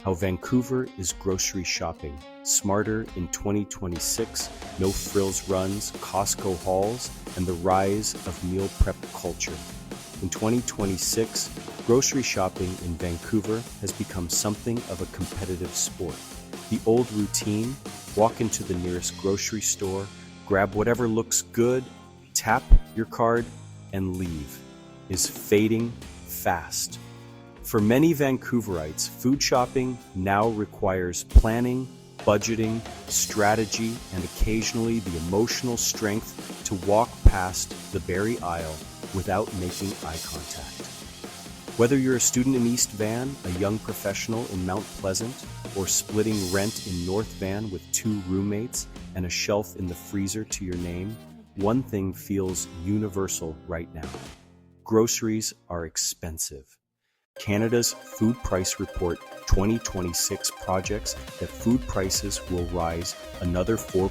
how Vancouver is grocery shopping smarter in 2026, no frills runs, Costco hauls, and the rise of meal prep culture. In 2026, grocery shopping in Vancouver has become something of a competitive sport. The old routine, walk into the nearest grocery store, grab whatever looks good, tap your card, and leave, is fading fast. For many Vancouverites, food shopping now requires planning, budgeting, strategy, and occasionally the emotional strength to walk past the berry aisle without making eye contact. Whether you're a student in East Van, a young professional in Mount Pleasant, or splitting rent in North Van with 2 roommates and a shelf in the freezer to your name, one thing feels universal right now. Groceries are expensive. Canada's Food Price Report 2026 projects that food prices will rise another 4%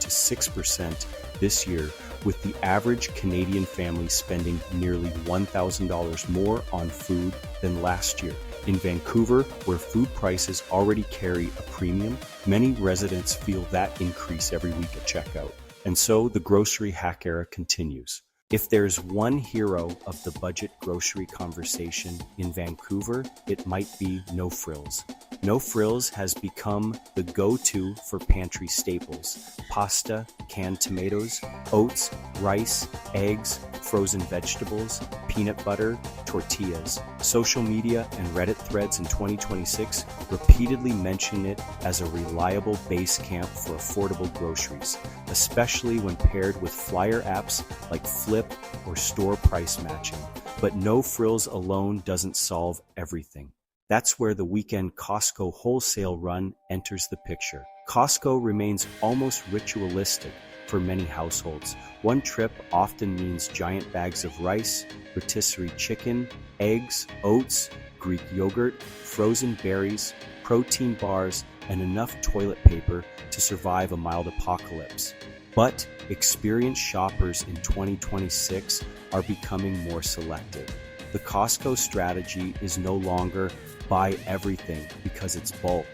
to 6% this year, with the average Canadian family spending nearly $1,000 more on food than last year. In Vancouver, where food prices already carry a premium, many residents feel that increase every week at checkout. And so the grocery hack era continues. If there's one hero of the budget grocery conversation in Vancouver, it might be No Frills. No Frills has become the go-to for pantry staples: pasta, canned tomatoes, oats, rice, eggs, frozen vegetables, peanut butter, tortillas. Social media and Reddit threads in 2026 repeatedly mention it as a reliable base camp for affordable groceries, especially when paired with flyer apps like Flip or store price matching. But No Frills alone doesn't solve everything. That's where the weekend Costco wholesale run enters the picture. Costco remains almost ritualistic for many households. One trip often means giant bags of rice, rotisserie chicken, eggs, oats, Greek yogurt, frozen berries, protein bars, and enough toilet paper to survive a mild apocalypse. But experienced shoppers in 2026 are becoming more selective. The Costco strategy is no longer buy everything because it's bulk.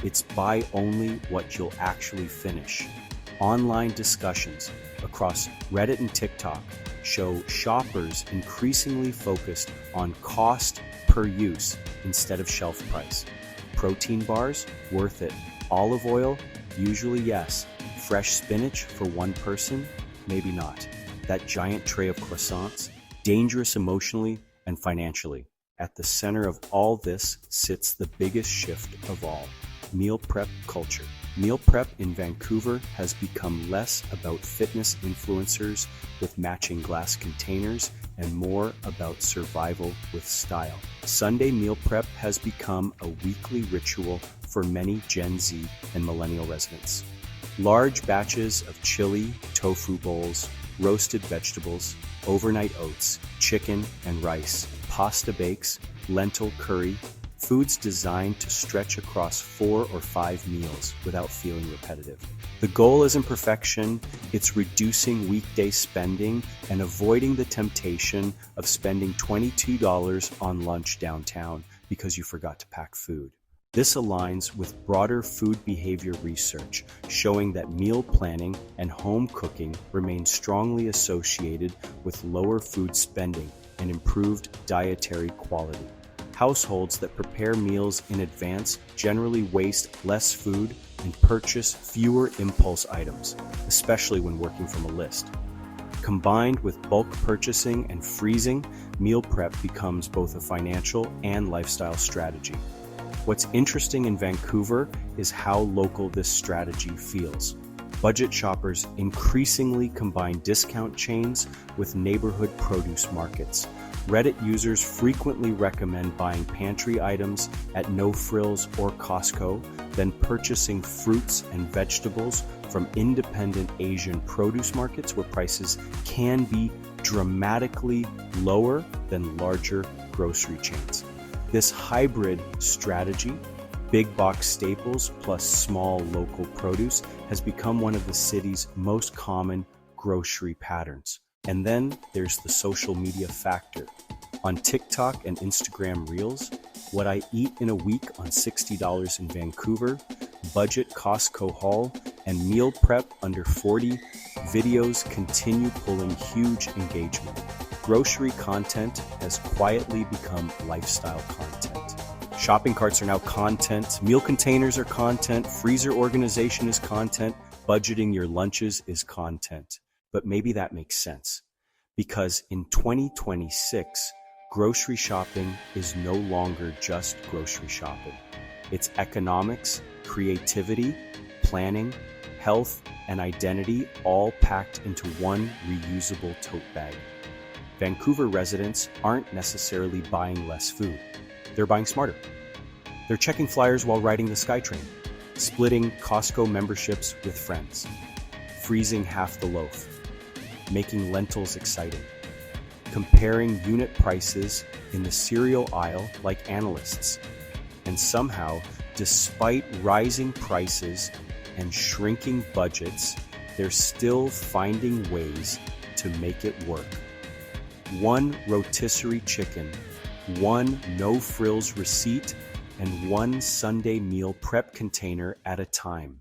It's buy only what you'll actually finish. Online discussions across Reddit and TikTok show shoppers increasingly focused on cost per use instead of shelf price. Protein bars? Worth it. Olive oil? Usually yes. Fresh spinach for one person? Maybe not. That giant tray of croissants? Dangerous emotionally and financially. At the center of all this sits the biggest shift of all: meal prep culture. Meal prep in Vancouver has become less about fitness influencers with matching glass containers and more about survival with style. Sunday meal prep has become a weekly ritual for many Gen Z and millennial residents. Large batches of chili, tofu bowls, roasted vegetables, overnight oats, chicken and rice, pasta bakes, lentil curry, foods designed to stretch across 4 or 5 meals without feeling repetitive. The goal isn't perfection, it's reducing weekday spending and avoiding the temptation of spending $22 on lunch downtown because you forgot to pack food. This aligns with broader food behavior research showing that meal planning and home cooking remain strongly associated with lower food spending and improved dietary quality. Households that prepare meals in advance generally waste less food and purchase fewer impulse items, especially when working from a list. Combined with bulk purchasing and freezing, meal prep becomes both a financial and lifestyle strategy. What's interesting in Vancouver is how local this strategy feels. Budget shoppers increasingly combine discount chains with neighborhood produce markets. Reddit users frequently recommend buying pantry items at No Frills or Costco, then purchasing fruits and vegetables from independent Asian produce markets where prices can be dramatically lower than larger grocery chains. This hybrid strategy, big box staples plus small local produce, has become one of the city's most common grocery patterns. And then there's the social media factor. On TikTok and Instagram Reels, What I eat in a week on $60 in Vancouver, budget Costco haul, and meal prep under 40, videos continue pulling huge engagement. Grocery content has quietly become lifestyle content. Shopping carts are now content, meal containers are content, freezer organization is content, budgeting your lunches is content. But maybe that makes sense, because in 2026, grocery shopping is no longer just grocery shopping. It's economics, creativity, planning, health, and identity all packed into one reusable tote bag. Vancouver residents aren't necessarily buying less food. They're buying smarter. They're checking flyers while riding the SkyTrain, splitting Costco memberships with friends, freezing half the loaf, making lentils exciting, comparing unit prices in the cereal aisle like analysts. And somehow, despite rising prices and shrinking budgets, they're still finding ways to make it work. One rotisserie chicken, one no frills receipt, and one Sunday meal prep container at a time.